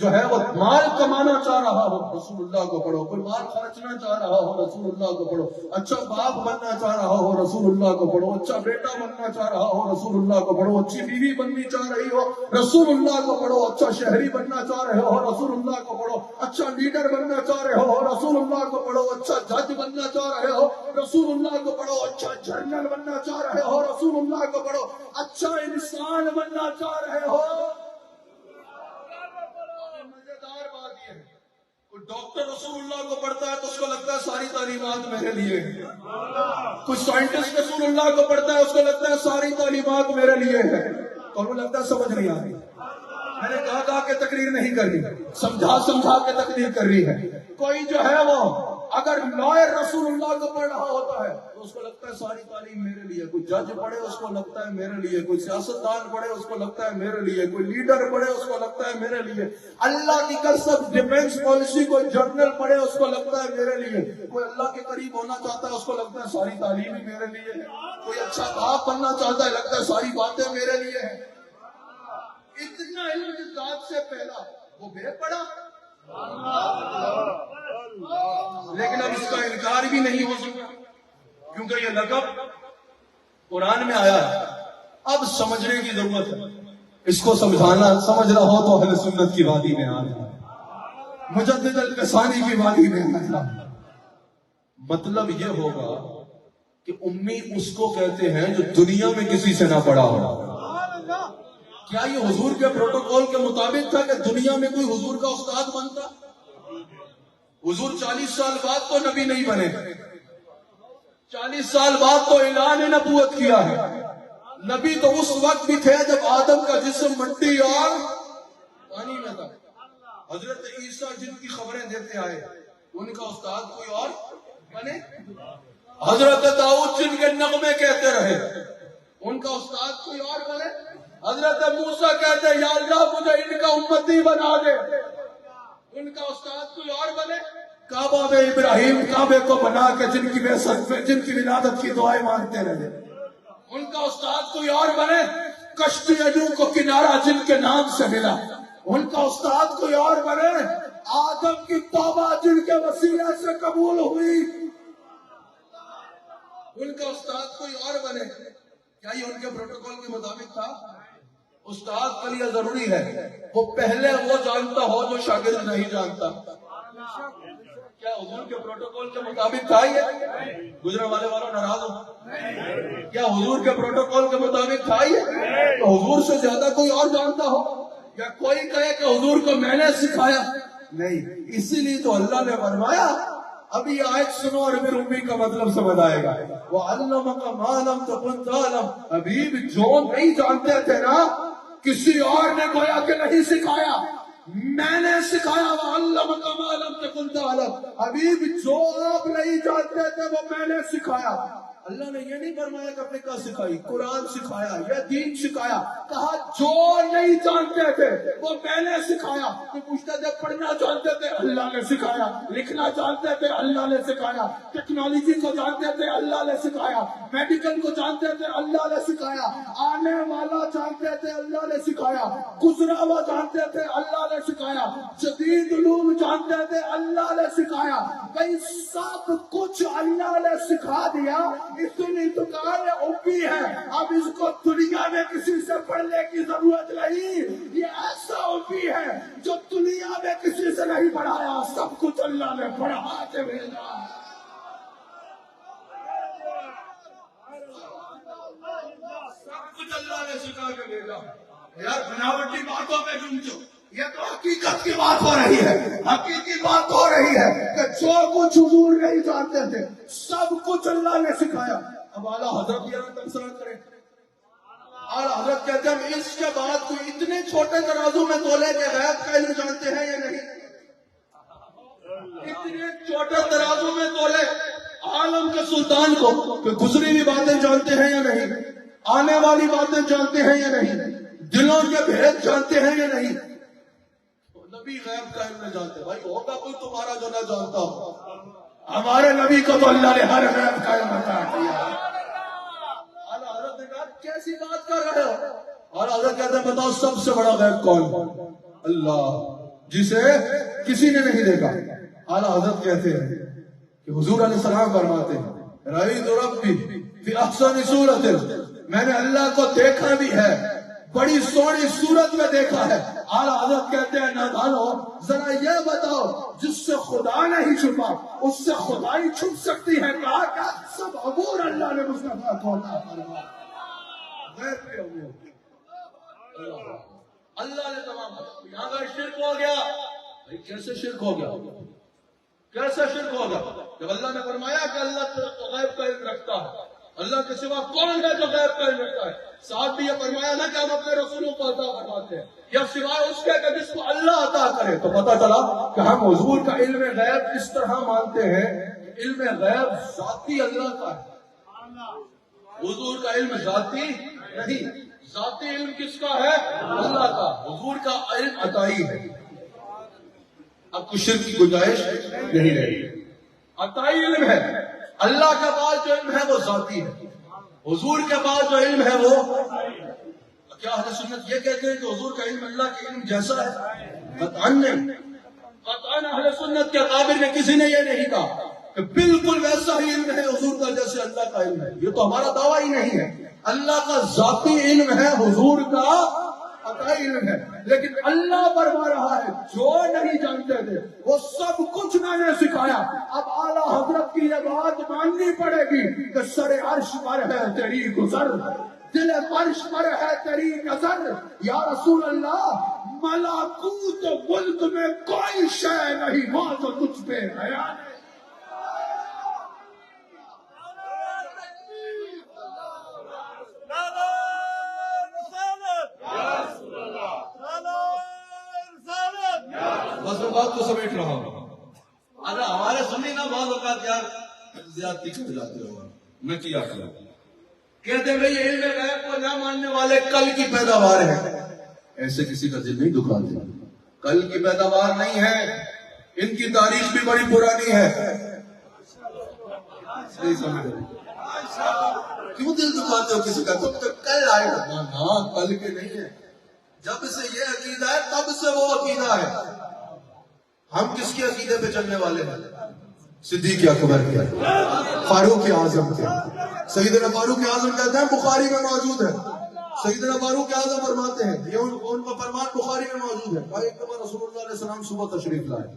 جو ہے وہ مال کمانا چاہ رہا ہو رسول اللہ کو پڑھو. کوئی مال خرچنا چاہ رہا ہو رسول اللہ کو پڑھو. اچھا باپ بننا چاہ رہا ہو رسول اللہ کو پڑھو. اچھا بیٹا بننا چاہ رہا ہو رسول اللہ کو پڑھو. اچھی بیوی بننی چاہ رہی ہو رسول اللہ کو پڑھو. اچھا شہری بننا چاہ رہے ہو رسول اللہ کو پڑھو. اچھا لیڈر بننا چاہ رہے ہو رسول اللہ کو پڑھو. اچھا جج بننا چاہ رہے ہو رسول اللہ کو پڑھو. اچھا جنرل بننا چاہ رہے ہو رسول اللہ کو پڑھو. اچھا انسان بننا چاہ رہے ہو. مزیدار بات یہ ہے کوئی ڈاکٹر رسول اللہ کو پڑھتا ہے تو اس کو لگتا ہے ساری تعلیمات میرے لیے. کوئی سائنٹسٹ رسول اللہ کو پڑھتا ہے اس کو لگتا ہے ساری تعلیمات میرے لیے ہے. تو ہمیں لگتا ہے سمجھ نہیں آ رہی. میں نے کہا کہ تقریر نہیں کر رہی، سمجھا کے تقریر کر رہی ہے. کوئی جو ہے وہ اگر لائر رسول اللہ کو پڑھ رہا ہوتا ہے تو اس کو لگتا ہے ساری تعلیم میرے لیے. کوئی جج پڑھے اس کو لگتا ہے میرے لیے. کوئی سیاستدان پڑھے اس کو لگتا ہے میرے لیے. کوئی لیڈر پڑھے اس کو لگتا ہے میرے لیے. اللہ کی قسم ڈیفنس پالیسی کوئی جنرل پڑھے اس کو لگتا ہے میرے لیے. کوئی اللہ کے قریب ہونا چاہتا ہے اس کو لگتا ہے ساری تعلیم ہی میرے لیے ہے. کوئی اچھا باپ بننا چاہتا ہے لگتا ہے ساری باتیں میرے لیے ہیں. اتنا علم جس ذات سے پہلا وہ بے پڑا. لیکن اب اس کا انکار بھی نہیں ہو سکتا کیونکہ یہ لقب قرآن میں آیا ہے. اب سمجھنے کی ضرورت ہے. اس کو سمجھانا سمجھ رہا ہو تو اہل سنت کی وادی میں آ جائے، مجدد القسانی کی وادی میں آ جائے. مطلب یہ ہوگا کہ امی اس کو کہتے ہیں جو دنیا میں کسی سے نہ پڑھا ہو. کیا یہ حضور کے پروٹوکول کے مطابق تھا کہ دنیا میں کوئی حضور کا استاد بنتا؟ حضور 40 سال بعد تو نبی نہیں بنے، 40 سال بعد تو اعلان نبوت کیا ہے. نبی تو اس وقت بھی تھے جب آدم کا جسم مٹی اور پانی میں تھا. حضرت عیسیٰ جن کی خبریں دیتے آئے ان کا استاد کوئی اور بنے. حضرت داؤد جن کے نغمے کہتے رہے ان کا استاد کوئی اور بنے. حضرت موسیٰ کہتے یا اللہ مجھے ان کا امتی بنا دے, ان کا استاد کوئی اور بنے. کعبہ میں ابراہیم کعبے کو بنا کے جن کی ولادت کی دعائیں مانگتے رہے ان کا استاد کوئی اور بنے. کشتی نوح کو کنارہ جن کے نام سے ملا ان کا استاد کوئی اور بنے. آدم کی توبہ جن کے وسیلے سے قبول ہوئی ان کا استاد کوئی اور بنے. کیا یہ ان کے پروٹوکول کے مطابق تھا؟ استاد کے لیے ضروری ہے وہ پہلے وہ جانتا ہو جو شاگرد نہیں جانتا. کیا حضور کے پروٹوکول کے مطابق تھا یہ؟ گجرا والے والوں ناراض ہو. کیا حضور کے پروٹوکول کے مطابق تھا یہ؟ تو حضور سے زیادہ کوئی اور جانتا ہو یا کوئی کہے کہ حضور کو میں نے سکھایا؟ نہیں. اسی لیے تو اللہ نے فرمایا ابھی آیت سنو اور پھر امی کا مطلب سمجھ آئے گا. وَعَلَّمَكَ مَا لَمْ تَكُنْ تَعْلَمْ. حبیب جو نہیں جانتے تھے نا کسی اور نے گویا کہ نہیں سکھایا, میں نے سکھایا. وَعَلَّمَكَ مَا لَمْ تَكُنْ تَعْلَمْ. حبیب جو آپ نہیں جانتے تھے وہ میں نے سکھایا. اللہ نے یہ نہیں فرمایا کہ فقہ سکھائی, قرآن سکھایا یا دین سکھایا. کہا جو نہیں جانتے تھے وہ میں نے سکھایا. تو پوچھتے تھے پڑھنا جانتے تھے اللہ نے سکھایا, لکھنا جانتے تھے اللہ نے سکھایا, ٹیکنالوجی کو جانتے تھے اللہ نے سکھایا, میڈیکل کو جانتے تھے اللہ نے سکھایا, آنے والا جانتے تھے اللہ نے سکھایا, گزرا ہوا جانتے تھے اللہ نے سکھایا, جدید علوم جانتے تھے اللہ نے سکھایا. بھائی سب کچھ اللہ نے سکھا دیا. اتنی دکان اوپی ہے اب اس کو دنیا میں کسی سے پڑھنے کی ضرورت نہیں. یہ ایسا اوپی ہے جو دنیا میں کسی سے نہیں پڑھایا, سب کچھ اللہ نے پڑھا کے بھیجا. سب کچھ اللہ نے سکھا کے بھیجا. یار بناوٹی باتوں پہ جمچو, یہ تو حقیقت کی بات ہو رہی ہے. حقیقی بات ہو رہی ہے کہ جو کچھ حضور نہیں جانتے تھے سب کچھ اللہ نے سکھایا. اب اعلیٰ حضرت یہ تبصرہ کریں. اعلیٰ حضرت کہتے ہیں اس کے بعد کوئی اتنے چھوٹے ترازو میں تولے کے غیب کا علم جانتے ہیں یا نہیں؟ اتنے چھوٹے ترازو میں تولے عالم کے سلطان کو کہ گزری ہوئی باتیں جانتے ہیں یا نہیں, آنے والی باتیں جانتے ہیں یا نہیں, دلوں کے بھید جانتے ہیں یا نہیں. نبی غیب کا علم جانتے. بھائی ہوگا کوئی تمہارا جو نہ جانتا ہو؟ ہمارے نبی کو تو اللہ نے ہر غیب کا علم عطا کیا. اعلیٰ حضرت نے کہا کیسی بات کر رہے ہو؟ اعلیٰ حضرت کہتے ہیں بتاؤ سب سے بڑا غیب کون ہے؟ اللہ, جسے کسی نے نہیں دیکھا. اعلیٰ حضرت کہتے ہیں کہ حضور علیہ السلام فرماتے ہیں رأیت ربی فی احسن صورت, میں نے اللہ کو دیکھا بھی ہے, بڑی سونی صورت میں دیکھا ہے. اعلیٰ حضرت کہتے ہیں نادانو ذرا یہ بتاؤ جس سے خدا نہیں چھپا اس سے خدائی چھپ سکتی ہے؟ کہا کہ سب عبور اللہ نے مصطفیٰ کو عطا فرمایا. غیب پہ عبور اللہ نے تمام. یہاں کا شرک ہو گیا. کیسے شرک ہو گیا؟ کیسے شرک ہو گیا؟ جب اللہ نے فرمایا کہ اللہ غیب کا علم رکھتا ہے, اللہ کے سوا کون ہے جو غیب کا علم رکھتا ہے؟ ساتھ بھی یہ فرمایا نا کہ ہم اپنے رسولوں کو عطا فرماتے ہیں یا سوائے اس کے کہ جس کو اللہ عطا کرے. تو پتہ چلا کہ ہم حضور کا علم غیب اس طرح مانتے ہیں کہ علم غیب ذاتی اللہ کا ہے. حضور کا علم ذاتی نہیں, ذاتی علم کس کا ہے؟ اللہ کا. حضور کا علم عطائی ہے. اب کچھ شرک کی گنجائش نہیں رہی. عطائی علم ہے. اللہ کے پاس جو علم ہے وہ ذاتی ہے, حضور کے پاس جو علم ہے وہ. کیا اہل سنت یہ کہتے ہیں کہ حضور کا علم اللہ کے علم جیسا ہے؟ قطعاً نہیں. قطعاً اہل سنت کے قابل نے کسی نے یہ نہیں کہا کہ بالکل ویسا ہی علم ہے حضور کا جیسے اللہ کا علم ہے. یہ تو ہمارا دعویٰ ہی نہیں ہے. اللہ کا ذاتی علم ہے, حضور کا عطائی علم ہے. لیکن اللہ فرما رہا ہے جو نہیں جانتے تھے وہ سب کچھ میں نے سکھایا. اب اعلیٰ حضرت کی یہ بات ماننی پڑے گی کہ سر عرش پر ہے تیری گزر, دل فرش پر ہے تیری نظر. یا رسول اللہ ملکوت ملک میں کوئی شے نہیں وہ تو تجھ پہ ہے. بس میں بات کو سمیٹ رہا ہوں. اگر ہمارے سنی نہ بعض اوقات یار زیادتی کر جاتے ہو. میں کیا کہتے بھئی علم غیب کو نہ ماننے والے کل کی پیداوار ہیں. ایسے کسی کا دل نہیں دکھاتے. کل کی پیداوار نہیں ہے, ان کی تاریخ بھی بڑی پرانی ہے. نہیں سمجھ رہے کیوں دل دکھاتے ہو کسی کا؟ تم تو کل آئے گا نا, کل کے نہیں ہے. جب سے یہ عقیدہ ہے تب سے وہ عقیدہ ہے. ہم کس کے عقیدے پہ چلنے والے ہیں؟ صدیق اکبر کے, فاروق اعظم کے. سیدنا فاروق اعظم کہتے ہیں بخاری میں موجود ہے. سیدنا فاروق اعظم فرماتے ہیں, یہ ان کا فرمان بخاری میں موجود ہے. ایک دفعہ رسول اللہ علیہ السلام صبح تشریف لائے,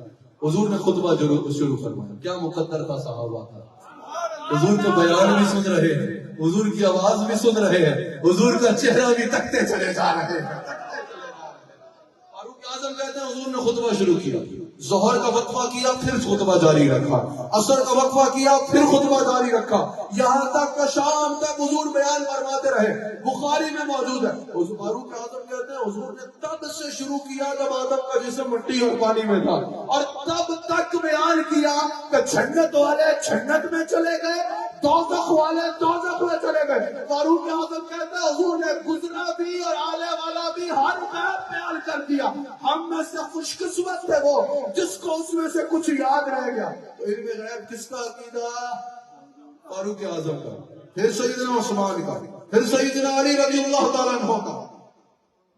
حضور نے خطبہ شروع فرمایا. کیا مقدر تھا صحابہ کا. حضور کا بیان بھی سن رہے ہیں, حضور کی آواز بھی سن رہے ہیں, حضور کا چہرہ بھی تکتے چلے جا رہے ہیں. فاروق اعظم کہتے ہیں حضور نے خطبہ شروع کیا, ظہر کا وقفہ کیا, پھر خطبہ جاری رکھا, عصر کا وقفہ کیا, پھر خطبہ جاری رکھا, یہاں تک کہ شام تک حضور بیان فرماتے رہے. بخاری میں موجود ہے. فاروق اعظم کہتے ہیں حضور نے تب سے شروع کیا جب آدم کا جسم مٹی اور پانی میں تھا, اور تب تک بیان کیا کہ جنت والے جنت میں چلے گئے, دوزخ والے دوزخ میں چلے گئے. فاروق اعظم کہتے ہیں حضور نے گزرا بھی اور آنے والا بھی ہر غیب بیان کر دیا. ہم میں سے خوش قسمت ہے وہ جس کو اس میں سے کچھ یاد رہ گیا. تو علم غیب کس کا عقیدہ؟ فاروق اعظم کا, پھر سیدنا عثمان کا, پھر سیدنا علی رضی اللہ تعالیٰ عنہ کا.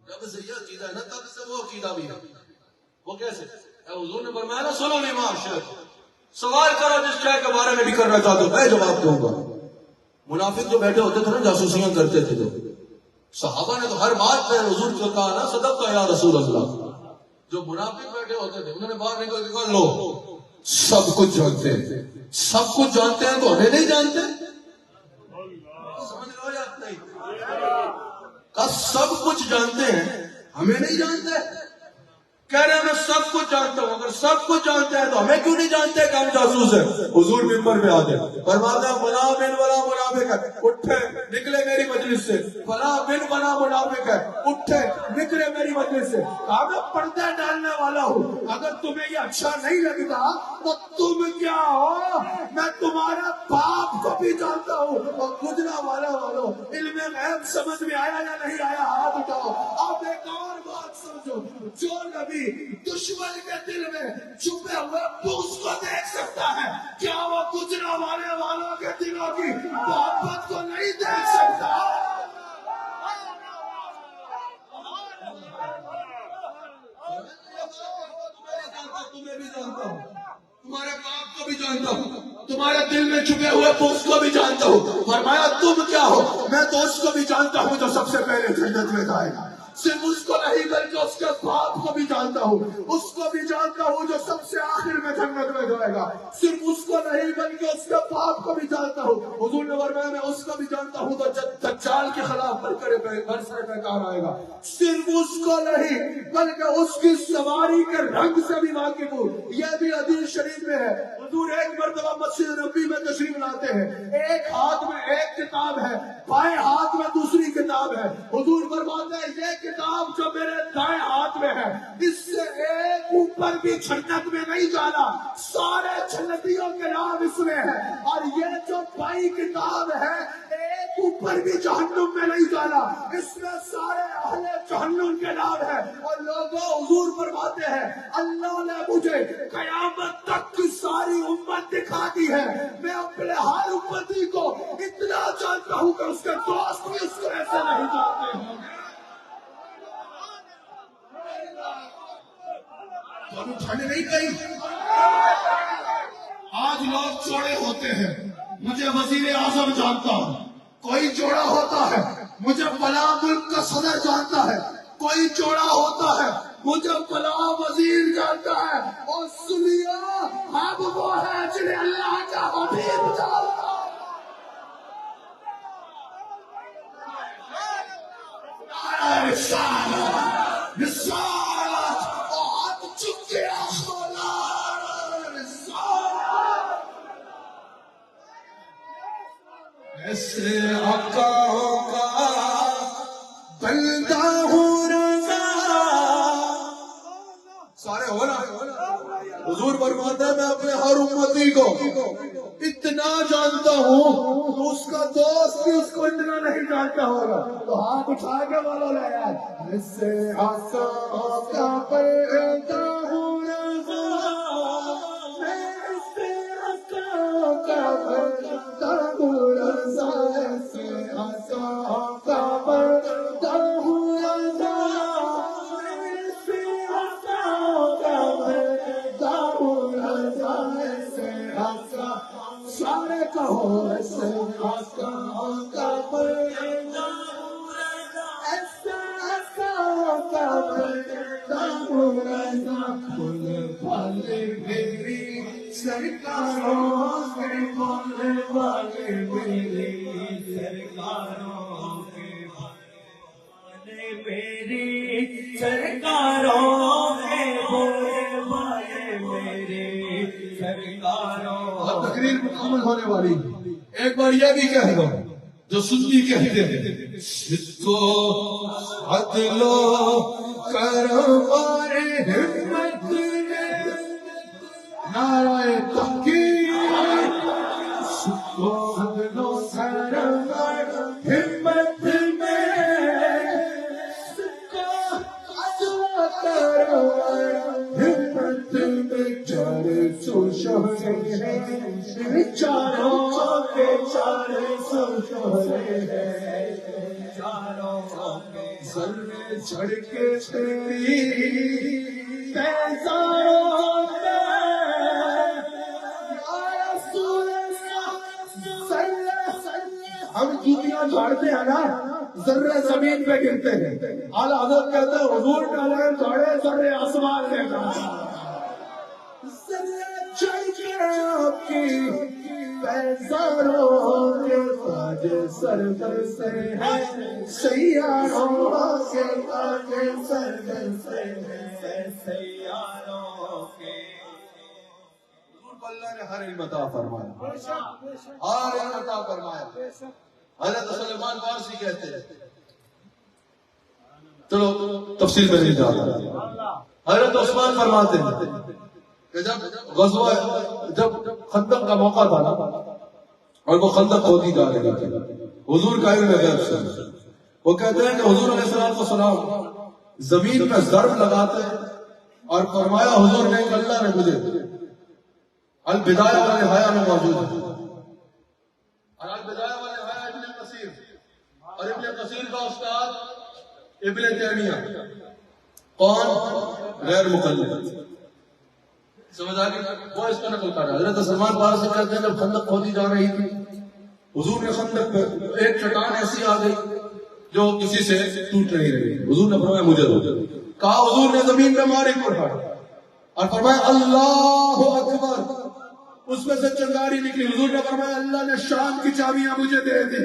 جب سے یہ عقیدہ ہے نا تب سے وہ عقیدہ بھی ہے. وہ کیسے؟ حضور نے فرمایا نا سنو نہیں معاشر, سوال کرو جس شے کے بارے میں بھی کرنا چاہتے ہو, میں جواب دوں گا. منافق جو بیٹھے ہوتے تھے نا, جاسوسیاں کرتے تھے, جو صحابہ نے تو ہر بات پہ حضور کو کہا نا صدقت یا رسول اللہ. جو منافق بیٹھے ہوتے تھے انہوں نے باہر نکل کے کہا لو سب کچھ جانتے ہیں, سب کچھ جانتے ہیں تو ہمیں نہیں جانتے. سمجھ لو یا نہیں؟ کہ سب کچھ جانتے ہیں ہمیں نہیں جانتے. کہہ رہے ہیں میں سب کچھ جانتا ہوں, اگر سب کچھ جانتے ہیں تو ہمیں کیوں نہیں جانتے کہ ہم جاسوس ہیں. حضور منبر پہ آتے فرماتے ہیں فلاں بن فلاں منافق ہے, اٹھے نکلے میری مجلس سے. فلاں بن فلاں منافق ہے, اٹھے نکلے میری مجلس سے. میں پردے ڈالنے والا ہوں, اگر تمہیں یہ اچھا نہیں لگتا تو تم کیا ہو, میں تمہارا باپ کو بھی جانتا ہوں. اور گجرا والا والو علم غیب سمجھ میں آیا یا نہیں آیا ہاتھ اٹھاؤ. آپ ایک اور بات سمجھو, جو نبی دشمن کے دل میں چھپے ہوئے بغض کو دیکھ سکتا ہے, کیا وہ گجرا والے والوں کے دلوں کی محبت کو نہیں دیکھ سکتا؟ تمہیں بھی جانتا ہوں, تمہارے باپ کو بھی جانتا ہوں, تمہارے دل میں چھپے ہوئے بغض کو بھی جانتا ہوں. فرمایا تم کیا ہو, میں تو اس کو بھی جانتا ہوں جو سب سے پہلے جنت میں جائے گا. صرف اس کو نہیں بلکہ اس کے باپ کو بھی جانتا ہوں, اس کو بھی جانتا ہوں جو سب سے آخر میں جنت میں جائے گا. صرف اس کو نہیں بلکہ اس کے باپ کو بھی جانتا ہوں. حضور نے فرمایا میں اس کو بھی جانتا ہوں تو دجال کے خلاف برسر پیکار آئے گا. صرف اس کو نہیں بلکہ اس کی سواری کے رنگ سے بھی واقف ہوں. یہ بھی حدیث شریف میں ہے. حضور ایک مرتبہ مسجد نبی میں تشریف لاتے ہیں, ایک ہاتھ میں ایک کتاب ہے, بائیں ہاتھ میں دوسری کتاب ہے. حضور فرماتے ہیں یہ کتاب جو میرے دائیں ہاتھ میں ہے اس سے ایک اوپر بھی جنت میں نہیں جانا, سارے جنتیوں کے نام اس میں ہے. اور یہ جو بائیں کتاب ہے ایک اوپر بھی جہنم میں نہیں جانا, اس میں سارے اہل جہنم کے نام ہے. اور لوگوں حضور فرماتے ہیں اللہ نے مجھے قیامت تک کی ساری امت دکھا دی ہے, میں اپنے ہر امتی کو اتنا جانتا ہوں کہ اس کے دوست بھی اس کو ایسے نہیں جانتے ہیں. نہیں کہیں آج لوگ چوڑے ہوتے ہیں, مجھے وزیر اعظم جانتا ہوں, کوئی چوڑا ہوتا ہے مجھے فلاں ملک کا صدر جانتا ہے, کوئی چوڑا ہوتا ہے مجھے فلاں وزیر جانتا ہے. اور سنیا اب وہ ہے جنہیں اللہ کا حبیب جانتا ہے. ایسے آقا کا بندہ ہوں رضا. فارغ ہونا. حضور فرماتے ہیں میں اپنے ہر امتی کو اتنا جانتا ہوں تو اس کا دوست بھی اس کو اتنا نہیں جانتا ہوگا. تو ہاتھ اٹھا کے والا لایا اس سے آسا کا پردہ ہوں رضا, میں اس سے آسا کا پردہ ہوں رضا, اس سے آسا کا پردہ ہوں رضا, میں اس سے آسا کا پردہ ہوں رضا, اس سے آسا سارے کہو اس سے آسا کا پردہ ہوں رضا, اس سے آسا کا پردہ ہوں رضا, بولے والے میری سرکاروں کے, بولے والے میری سرکاروں کے, بولے میری سرکاروں کے, بولے والے میری سرکاروں. اب تقریر مکمل ہونے والی. ایک بار یہ بھی کہہ دو جو سنی کہتے ہیں, اس کو عدل و کرم اور ہمت نے نعرہ تحقیق, اس کو عدل و کرم اور ہمت نے, اس کو عدل و کرم اور ہمت میں چارے سو شہرے ہیں, چاروں کے چارے سو شہرے ہیں, چاروں کے ذرے چڑھ کے تیری پیزاروں پہ, یا رسول اللہ ہم جوتیاں جھاڑتے ہیں نا, ذرے زمین پہ گرتے ہیں. اعلیٰ حضرت کہتے ہیں حضور کا لائن جھاڑے ذرے آسمان میں جاتے ہیں, ذرے چڑھ کے آپ کی پیزاروں کے تاج سر پر سے ہے, سیاروں کے تاج سر پر سے ہے, سیاروں کے. اللہ نے ہر علم عطا فرمایا, ہر علم عطا فرمایا. حضرت سلیمان فارسی کہتے ہیں, چلو تفصیل میں نہیں جاتا. حضرت عثمان فرماتے ہیں کہ جب غزوہ, جب خندق کا موقع تھا اور وہ خندق ہوتی جا رہی تھی, حضور کا علم غیب سے, وہ کہتے ہیں کہ حضور علیہ السلام زمین میں ضرب لگاتے ہیں اور فرمایا حضور نے کہ اللہ نے مجھے البدایہ و النہایہ میں موجود ہے, اور البدایہ و النہایہ ابن کثیر, اور ابن کثیر کا استاد ابن تیمیہ, کون؟ غیر مقلد. سمجھ آ گئی, وہ اس کو نقل کر رہا ہے. حضرت سلمان فارسی کہتے ہیں جب خندق کھودی جا رہی تھی, حضور نے خندق پہ ایک چٹان ایسی آ گئی جو کسی سے ٹوٹ نہیں رہی. حضور نے فرمایا مجھے دو. کہا, حضور نے زمین پہ مارے اٹھا اور فرمایا اللہ اکبر, اس میں سے چنگاری نکلی. حضور نے فرمایا اللہ نے شام کی چابیاں مجھے دے دی.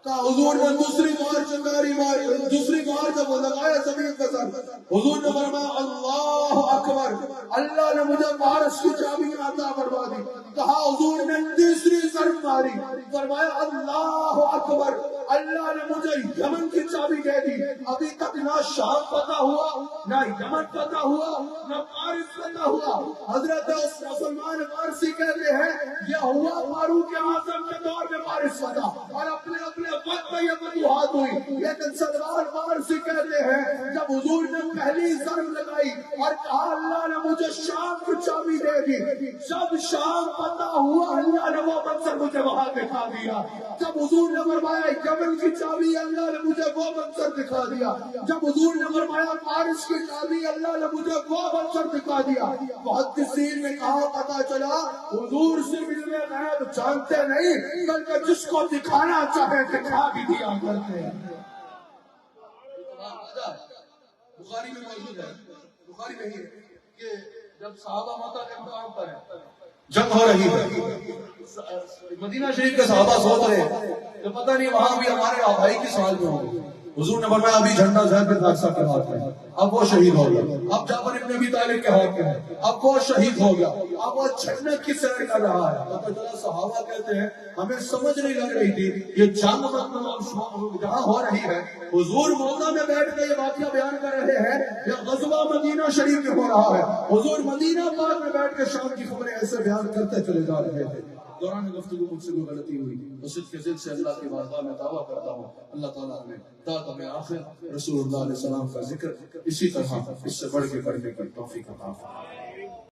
کہا حضور نے دوسری بار چنگاری ماری, دوسری بار جب وہ لگایا زمین پر سر, حضور نے فرمایا اللہ اکبر, اللہ نے مجھے پارس کی چابیاں عطا فرما دی. کہا حضور نے تیسری ضرب ماری, فرمایا اللہ اکبر, اللہ نے مجھے یمن کی چابی دے دی. ابھی تک نہ شام پتہ ہوا, نہ یمن پتہ ہوا, نہ پارس پتہ ہوا. حضرت مسلمان فارسی کہتے ہیں یہ ہوا فاروق اعظم کے دور میں پارس پتہ, اور اپنے اپنے وقت میں یہ فتوحات ہوئی. لیکن سلمان فارسی کہتے ہیں جب حضور نے پہلی ضرب لگائی اور کہا اللہ نے مجھے شام کی چابی دے دی, جب شام پتہ ہوا اللہ نے وہ منظر مجھے وہاں دکھا دیا. جب حضور نے فرمایا یمن کی چابی, اللہ نے مجھے وہ منظر دکھا دیا. جب حضور نے فرمایا فارس کی چابی, اللہ نے مجھے وہ منظر دکھا دیا. محدثین نے کہا پتہ چلا حضور سے علم غیب جانتے نہیں, بلکہ جس کو دکھانا چاہے دکھا بھی دیا کرتے ہیں. بخاری میں موجود ہے, بخاری میں ہی ہے کہ جب صحابہ مکہ کے مقام پر ہیں, جنگ ہو رہی ہے, مدینہ شریف کے صحابہ سوچ رہے ہیں کہ پتہ نہیں وہاں بھی ہمارے آبائی کی سوال میں ہوں گے. حضور نے فرمایا ابھی جھنڈا زید بن حارثہ کے ہاتھ میں, اب وہ شہید ہو گیا. اب جعفر ابن بن ابی طالب کے ہاتھ میں ہے. اب وہ شہید ہو گیا, اب وہ جنت کی سیر کر رہا ہے. پتہ چلا صحابہ کہتے ہیں ہمیں سمجھ نہیں لگ رہی تھی یہ جنگ مطلب جہاں ہو رہی ہے, حضور موضع میں بیٹھ کے یہ واقعہ بیان کر رہے ہیں, یہ غزوہ مدینہ شریف میں ہو رہا ہے. حضور مدینہ پاک میں بیٹھ کے شام کی خبریں ایسے بیان کرتے چلے جا رہے تھے. دوران گفتگو مجھ سے کوئی غلطی ہوئی تو صدق کے دل سے اللہ کی بارگاہ میں دعویٰ کرتا ہوں, اللہ تعالیٰ نے دعوت میں آخر رسول اللہ علیہ السلام کا ذکر اسی طرح اس سے بڑھ کے کرنے کی توفیق عطا فرمائے.